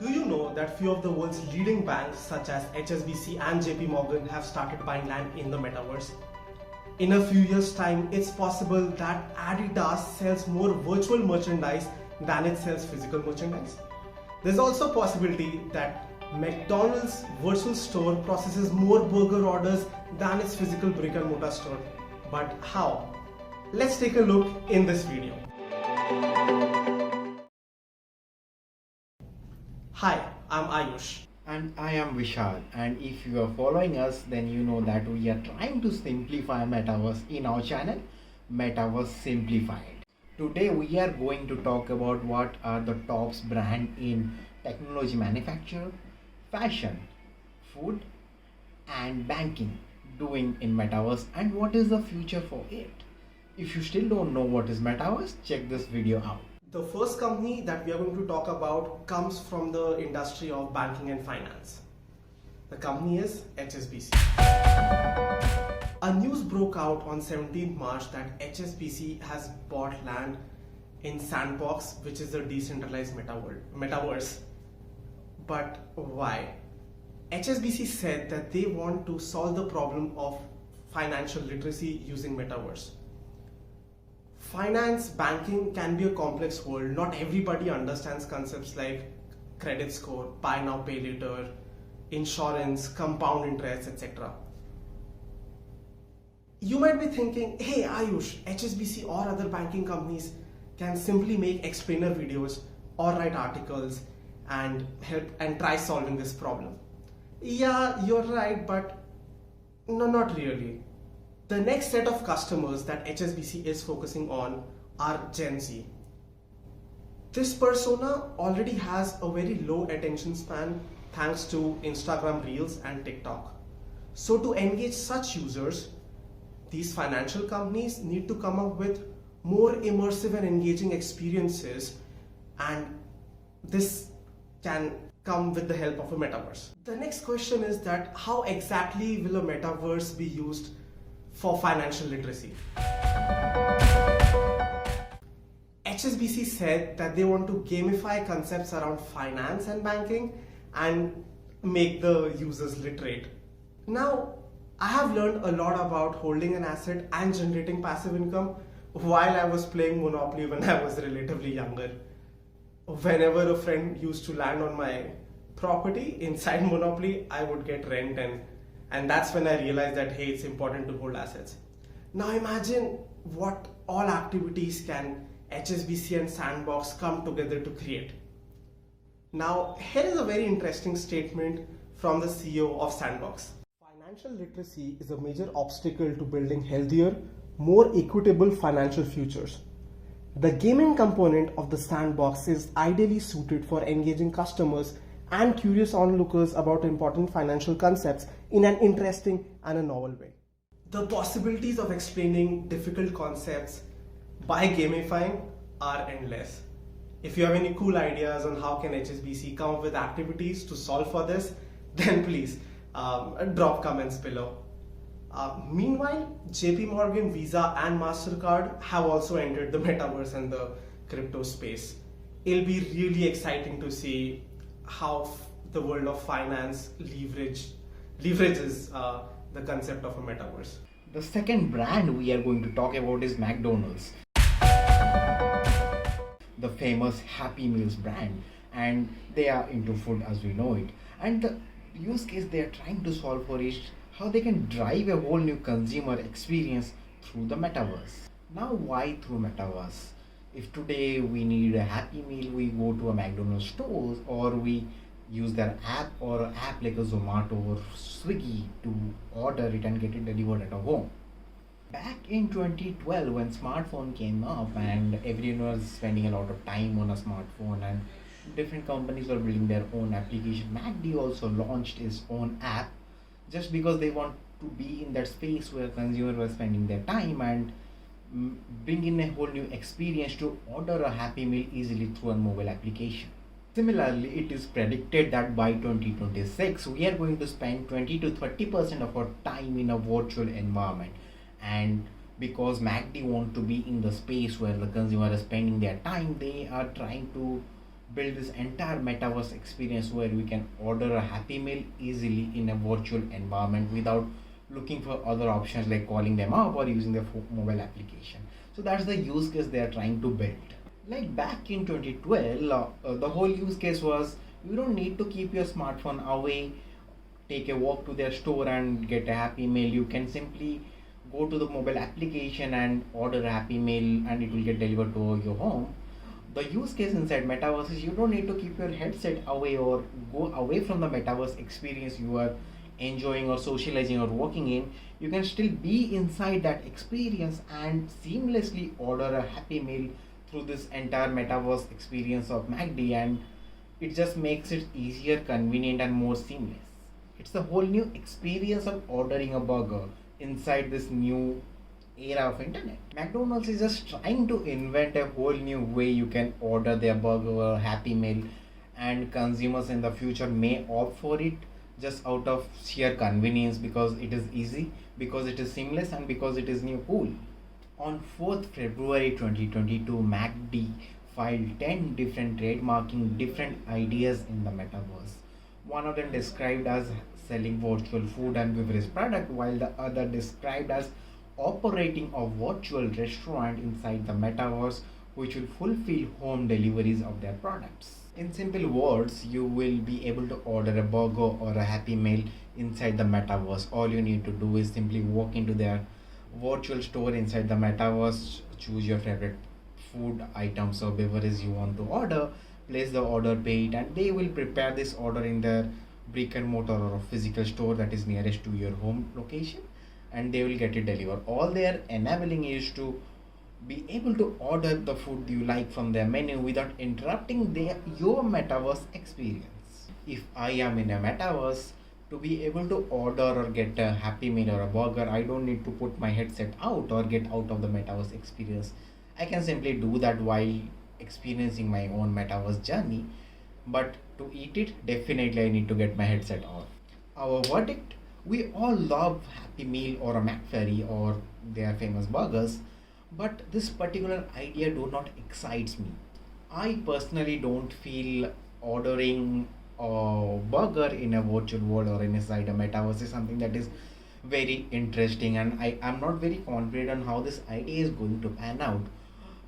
Do you know that few of the world's leading banks such as HSBC and JP Morgan have started buying land in the metaverse? In a few years' time, it's possible that Adidas sells more virtual merchandise than it sells physical merchandise. There's also a possibility that McDonald's virtual store processes more burger orders than its physical brick and mortar store. But how? Let's take a look in this video. Hi, I'm Ayush. And I am Vishal, and if you are following us, then you know that we are trying to simplify Metaverse in our channel, Metaverse Simplified. Today we are going to talk about what are the top brands in technology manufacture, fashion, food and banking doing in Metaverse and what is the future for it. If you still don't know what is Metaverse, check this video out. The first company that we are going to talk about comes from the industry of banking and finance. The company is HSBC. A news broke out on 17th March that HSBC has bought land in Sandbox, which is a decentralized metaverse. But why? HSBC said that they want to solve the problem of financial literacy using metaverse. Finance, banking can be a complex world. Not everybody understands concepts like credit score, buy now, pay later, insurance, compound interest, etc. You might be thinking, hey Ayush, HSBC or other banking companies can simply make explainer videos or write articles and help and try solving this problem. Yeah, you're right, but no, not really. The next set of customers that HSBC is focusing on are Gen Z. This persona already has a very low attention span thanks to Instagram Reels and TikTok. So to engage such users, these financial companies need to come up with more immersive and engaging experiences, and this can come with the help of a metaverse. The next question is that how exactly will a metaverse be used for financial literacy? HSBC said that they want to gamify concepts around finance and banking and make the users literate. Now, I have learned a lot about holding an asset and generating passive income while I was playing Monopoly when I was relatively younger. Whenever a friend used to land on my property inside Monopoly, I would get rent, and that's when I realized that hey, it's important to hold assets. Now imagine what all activities can HSBC and Sandbox come together to create. Now here is a very interesting statement from the CEO of Sandbox. Financial literacy is a major obstacle to building healthier, more equitable financial futures. The gaming component of the Sandbox is ideally suited for engaging customers and curious onlookers about important financial concepts in an interesting and a novel way. The possibilities of explaining difficult concepts by gamifying are endless. If you have any cool ideas on how can HSBC come up with activities to solve for this, then please drop comments below. Meanwhile, JP Morgan, Visa and MasterCard have also entered the metaverse and the crypto space. It'll be really exciting to see how the world of finance leverages the concept of a metaverse. The second brand we are going to talk about is McDonald's, the famous Happy Meals brand, and they are into food as we know it. And the use case they are trying to solve for is how they can drive a whole new consumer experience through the metaverse. Now, why through metaverse? If today we need a Happy Meal, we go to a McDonald's store or we use their app or app like a Zomato or Swiggy to order it and get it delivered at our home. Back in 2012 when smartphone came up and everyone was spending a lot of time on a smartphone and different companies were building their own application, McD also launched its own app just because they want to be in that space where consumers were spending their time and bring in a whole new experience to order a Happy Meal easily through a mobile application. Similarly, it is predicted that by 2026, we are going to spend 20 to 30% of our time in a virtual environment. And because McD want to be in the space where the consumer is spending their time, they are trying to build this entire metaverse experience where we can order a happy meal easily in a virtual environment without looking for other options like calling them up or using their mobile application. So that's the use case they are trying to build. Like back in 2012, the whole use case was you don't need to keep your smartphone away, take a walk to their store and get a happy meal. You can simply go to the mobile application and order a happy meal and it will get delivered to your home. The use case inside metaverse is you don't need to keep your headset away or go away from the metaverse experience you are enjoying or socializing or working in. You can still be inside that experience and seamlessly order a happy meal through this entire metaverse experience of McD, and it just makes it easier, convenient and more seamless. It's the whole new experience of ordering a burger inside this new era of internet. McDonald's is just trying to invent a whole new way you can order their burger or happy meal, and consumers in the future may opt for it just out of sheer convenience because it is easy, because it is seamless and because it is new cool. On 4th February 2022, McD filed 10 different trademarking different ideas in the metaverse. One of them described as selling virtual food and beverage product, while the other described as operating a virtual restaurant inside the metaverse which will fulfill home deliveries of their products. In simple words, you will be able to order a burger or a happy meal inside the metaverse. All you need to do is simply walk into their virtual store inside the metaverse, choose your favorite food items or beverages you want to order, place the order, pay it, and they will prepare this order in their brick and mortar or a physical store that is nearest to your home location, and they will get it delivered. All they are enabling is to be able to order the food you like from their menu without interrupting your metaverse experience. If I am in a metaverse, to be able to order or get a happy meal or a burger, I don't need to put my headset out or get out of the metaverse experience. I can simply do that while experiencing my own metaverse journey. But to eat it, definitely I need to get my headset off. Our verdict: we all love Happy Meal or a McFlurry or their famous burgers, but this particular idea do not excites me. I personally don't feel ordering a burger in a virtual world or inside a metaverse is something that is very interesting, and I am not very confident on how this idea is going to pan out.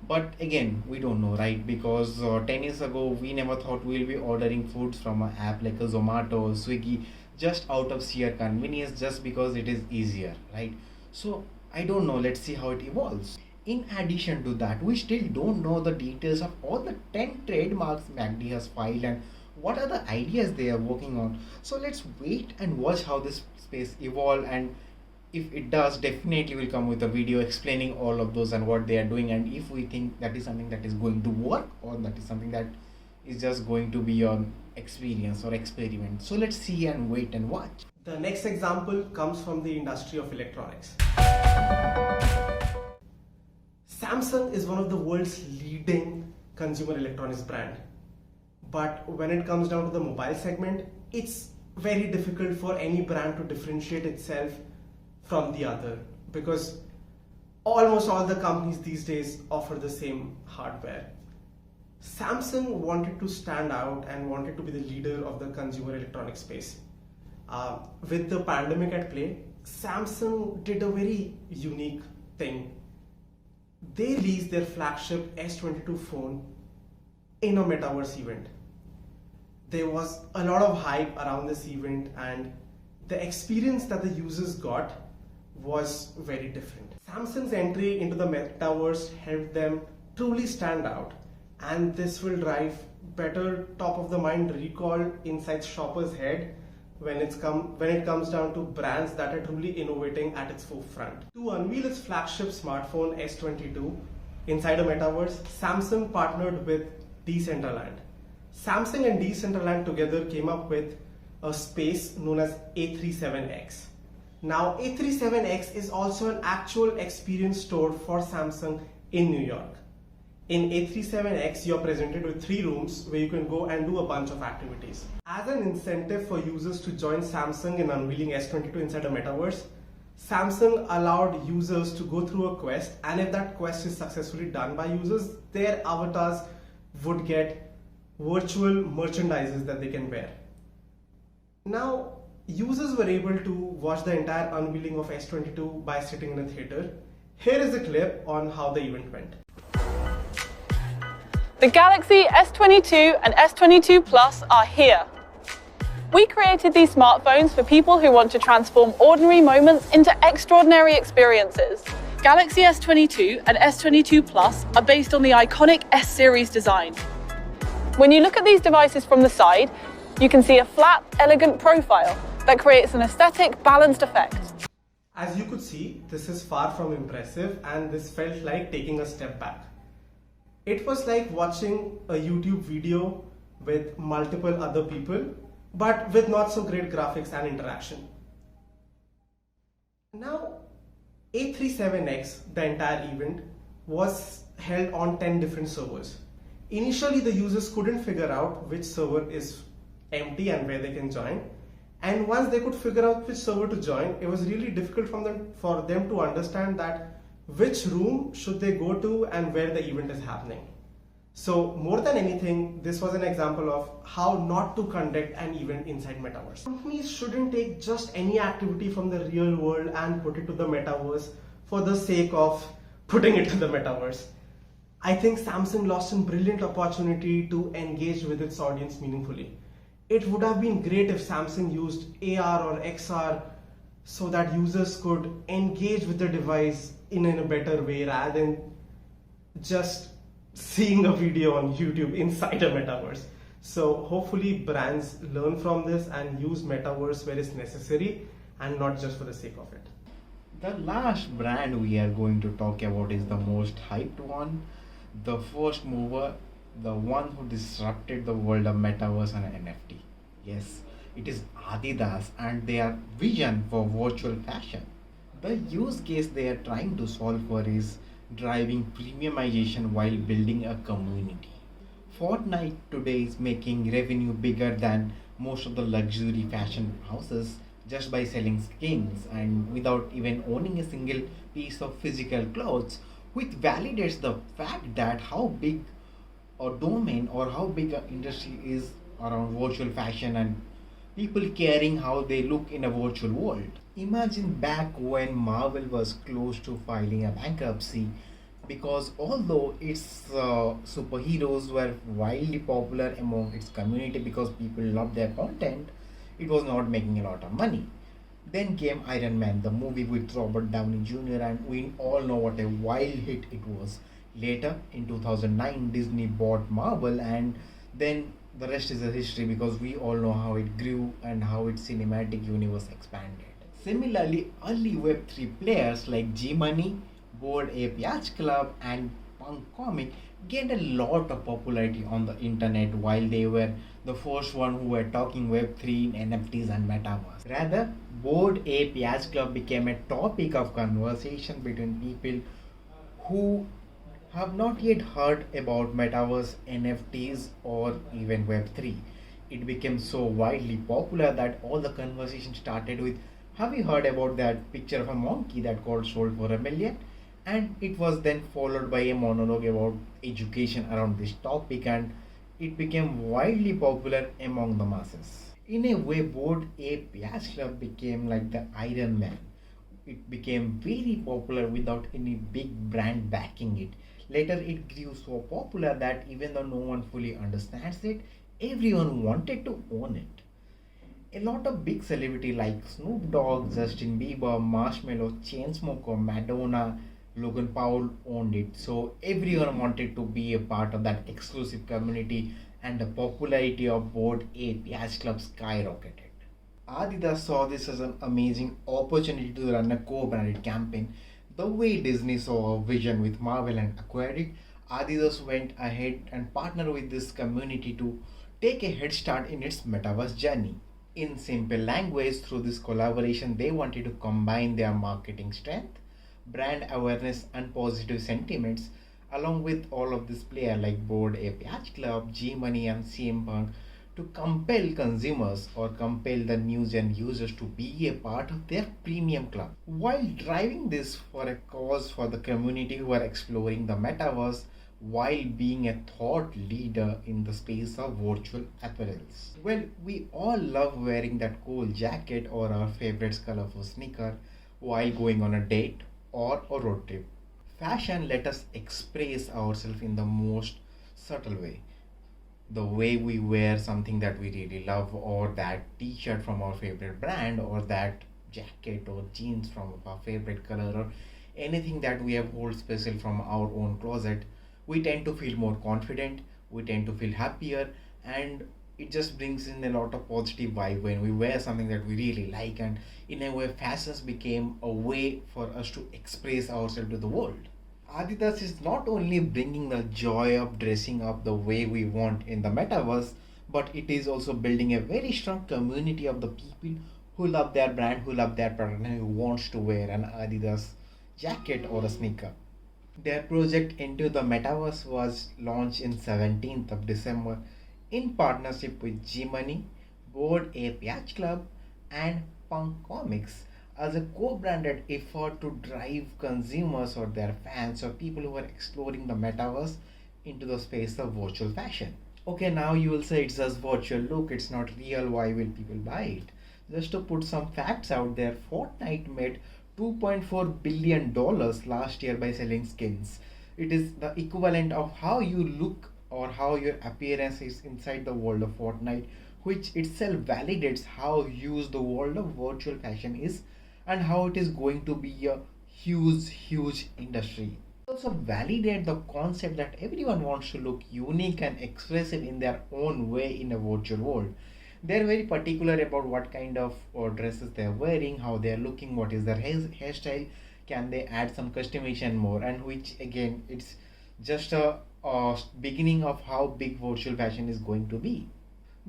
But again, we don't know, right? Because 10 years ago, we never thought we'll be ordering foods from an app like a Zomato or Swiggy just out of sheer convenience, just because it is easier, right? So I don't know. Let's see how it evolves. In addition to that, we still don't know the details of all the 10 trademarks MACD has filed and what are the ideas they are working on. So let's wait and watch how this space evolve, and if it does, definitely will come with a video explaining all of those and what they are doing, and if we think that is something that is going to work or that is something that is just going to be an experience or experiment. So let's see and wait and watch. The next example comes from the industry of electronics. Samsung is one of the world's leading consumer electronics brand. But when it comes down to the mobile segment, it's very difficult for any brand to differentiate itself from the other, because almost all the companies these days offer the same hardware. Samsung wanted to stand out and wanted to be the leader of the consumer electronics space. With the pandemic at play, Samsung did a very unique thing. They released their flagship S22 phone in a metaverse event. There was a lot of hype around this event, and the experience that the users got was very different. Samsung's entry into the metaverse helped them truly stand out, and this will drive better top of the mind recall inside shoppers' head when it comes down to brands that are truly innovating at its forefront. To unveil its flagship smartphone S22 inside a metaverse, Samsung partnered with Decentraland. Samsung and Decentraland together came up with a space known as A37X. Now, A37X is also an actual experience store for Samsung in New York. In A37X, you're presented with 3 rooms where you can go and do a bunch of activities. As an incentive for users to join Samsung in unveiling S22 inside a metaverse, Samsung allowed users to go through a quest, and if that quest is successfully done by users, their avatars would get virtual merchandises that they can wear. Now, users were able to watch the entire unveiling of S22 by sitting in a theater. Here is a clip on how the event went. The Galaxy S22 and S22 Plus are here. We created these smartphones for people who want to transform ordinary moments into extraordinary experiences. Galaxy S22 and S22 Plus are based on the iconic S-series design. When you look at these devices from the side, you can see a flat, elegant profile that creates an aesthetic, balanced effect. As you could see, this is far from impressive and this felt like taking a step back. It was like watching a YouTube video with multiple other people, but with not so great graphics and interaction. Now, A37X, the entire event, was held on 10 different servers. Initially, the users couldn't figure out which server is empty and where they can join. And once they could figure out which server to join, it was really difficult for them to understand that which room should they go to and where the event is happening. So more than anything, this was an example of how not to conduct an event inside Metaverse. Companies shouldn't take just any activity from the real world and put it to the Metaverse for the sake of putting it to the Metaverse. I think Samsung lost a brilliant opportunity to engage with its audience meaningfully. It would have been great if Samsung used AR or XR so that users could engage with the device in a better way rather than just seeing a video on YouTube inside a Metaverse. So hopefully brands learn from this and use Metaverse where it's necessary and not just for the sake of it. The last brand we are going to talk about is the most hyped one, the first mover, the one who disrupted the world of Metaverse and NFT. Yes, it is Adidas and their vision for virtual fashion. The use case they are trying to solve for is driving premiumization while building a community. Fortnite today is making revenue bigger than most of the luxury fashion houses just by selling skins and without even owning a single piece of physical clothes, which validates the fact that how big a domain or how big an industry is around virtual fashion and people caring how they look in a virtual world. Imagine back when Marvel was close to filing a bankruptcy because although its superheroes were wildly popular among its community because people loved their content, it was not making a lot of money. Then came Iron Man, the movie with Robert Downey Jr., and we all know what a wild hit it was. Later, in 2009, Disney bought Marvel, and then the rest is a history because we all know how it grew and how its cinematic universe expanded. Similarly, early Web3 players like G-Money, Bored Ape Yacht Club, and Punk Comic gained a lot of popularity on the internet while they were the first one who were talking Web3, NFTs, and Metaverse. Rather, Bored Ape Yacht Club became a topic of conversation between people who have not yet heard about Metaverse, NFTs, or even Web3. It became so widely popular that all the conversation started with, "Have you heard about that picture of a monkey that got sold for $1 million?" And it was then followed by a monologue about education around this topic, and it became widely popular among the masses. In a way, Bored Ape Yacht Club became like the Iron Man. It became very popular without any big brand backing it. Later, it grew so popular that even though no one fully understands it, everyone wanted to own it. A lot of big celebrities like Snoop Dogg, Justin Bieber, Marshmello, Chainsmoker, Madonna, Logan Paul owned it. So everyone wanted to be a part of that exclusive community, and the popularity of Bored Ape Yacht Club skyrocketed. Adidas saw this as an amazing opportunity to run a co-branded campaign. The way Disney saw a vision with Marvel and acquired it, Adidas went ahead and partnered with this community to take a head start in its metaverse journey. In simple language, through this collaboration, they wanted to combine their marketing strength, brand awareness, and positive sentiments, along with all of this player like Bored Ape Yacht Club, G-Money, and CM Punk, to compel consumers or compel the new gen users to be a part of their premium club. While driving this for a cause for the community who are exploring the metaverse, while being a thought leader in the space of virtual apparels. Well, we all love wearing that cool jacket or our favorite colorful sneaker while going on a date or a road trip. Fashion let us express ourselves in the most subtle way. The way we wear something that we really love, or that t-shirt from our favorite brand, or that jacket or jeans from our favorite color, or anything that we have hold special from our own closet, we tend to feel more confident, we tend to feel happier, and it just brings in a lot of positive vibe when we wear something that we really like. And in a way, fashions became a way for us to express ourselves to the world. Adidas is not only bringing the joy of dressing up the way we want in the metaverse, but it is also building a very strong community of the people who love their brand, who love their product, and who wants to wear an Adidas jacket or a sneaker. Their project into the metaverse was launched in 17th of December in partnership with G-Money, Board Ape Yacht Club, and Punk Comics as a co-branded effort to drive consumers or their fans or people who are exploring the metaverse into the space of virtual fashion. Okay, now you will say it's just virtual, look, it's not real, why will people buy it? Just to put some facts out there, Fortnite made $2.4 billion last year by selling skins. It is the equivalent of how you look or how your appearance is inside the world of Fortnite, which itself validates how huge the world of virtual fashion is and how it is going to be a huge industry. Also validate the concept that everyone wants to look unique and expressive in their own way in a virtual world. They're very particular about what kind of dresses they're wearing, how they're looking, what is their hairstyle, can they add some customization more, and which again, it's just a beginning of how big virtual fashion is going to be.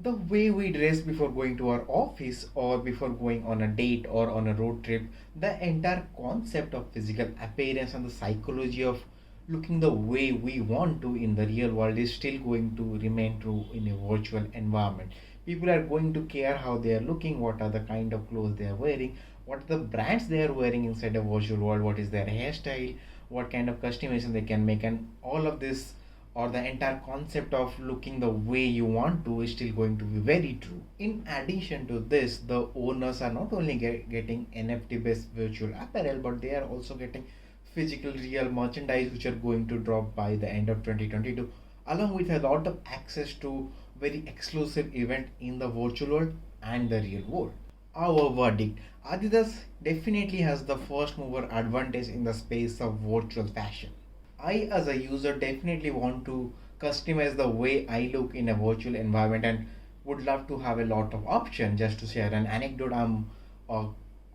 The way we dress before going to our office or before going on a date or on a road trip, the entire concept of physical appearance and the psychology of looking the way we want to in the real world is still going to remain true in a virtual environment. People are going to care how they are looking, what are the kind of clothes they are wearing, what are the brands they are wearing inside a virtual world, what is their hairstyle, what kind of customization they can make, and all of this, or the entire concept of looking the way you want to, is still going to be very true. In addition to this, the owners are not only getting NFT based virtual apparel, but they are also getting physical real merchandise which are going to drop by the end of 2022, along with a lot of access to very exclusive event in the virtual world and the real world. Our verdict: Adidas definitely has the first mover advantage in the space of virtual fashion. I as a user definitely want to customize the way I look in a virtual environment and would love to have a lot of options. Just to share an anecdote, I'm a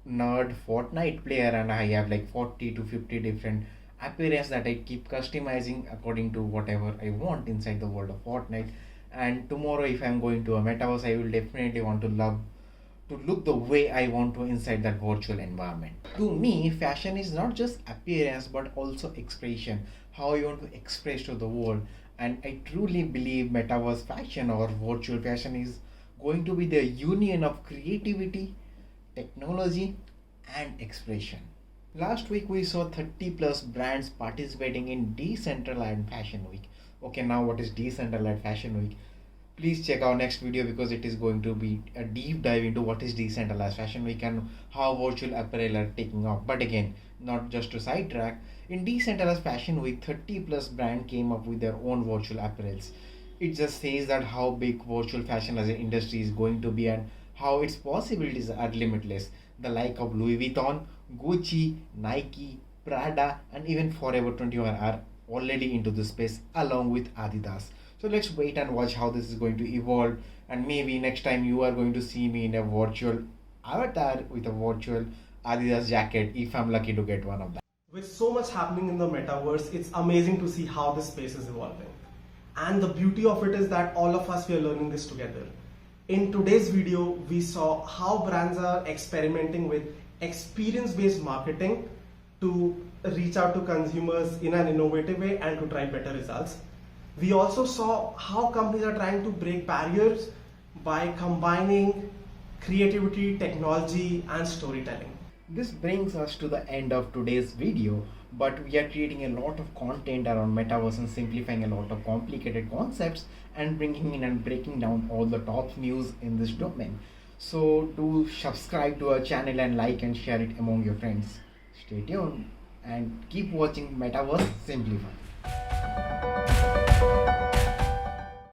nerd Fortnite player and I have like 40 to 50 different appearance that I keep customizing according to whatever I want inside the world of Fortnite. And tomorrow if I'm going to a metaverse, I will definitely want to look the way I want to inside that virtual environment. To me, fashion is not just appearance but also expression, how you want to express to the world. And I truly believe metaverse fashion or virtual fashion is going to be the union of creativity, technology, and expression. Last week we saw 30 plus brands participating in Decentralized Fashion Week. Okay, now what is Decentralized Fashion Week? Please check our next video because it is going to be a deep dive into what is Decentralized Fashion Week and how virtual apparel are taking off. But again, not just to sidetrack, in Decentralized Fashion Week, 30 plus brands came up with their own virtual apparels. It just says that how big virtual fashion as an industry is going to be and how its possibilities are limitless. The like of Louis Vuitton, Gucci, Nike, Prada, and even Forever 21 are already into this space along with Adidas. So let's wait and watch how this is going to evolve, and maybe next time you are going to see me in a virtual avatar with a virtual Adidas jacket if I'm lucky to get one of them. With so much happening in the metaverse, it's amazing to see how this space is evolving. And the beauty of it is that all of us, we are learning this together. In today's video, we saw how brands are experimenting with experience-based marketing to reach out to consumers in an innovative way and to drive better results. We also saw how companies are trying to break barriers by combining creativity, technology, and storytelling. This brings us to the end of today's video. but we are creating a lot of content around metaverse and simplifying a lot of complicated concepts and bringing in and breaking down all the top news in this domain. So do subscribe to our channel and like and share it among your friends. Stay tuned and keep watching Metaverse Simplified.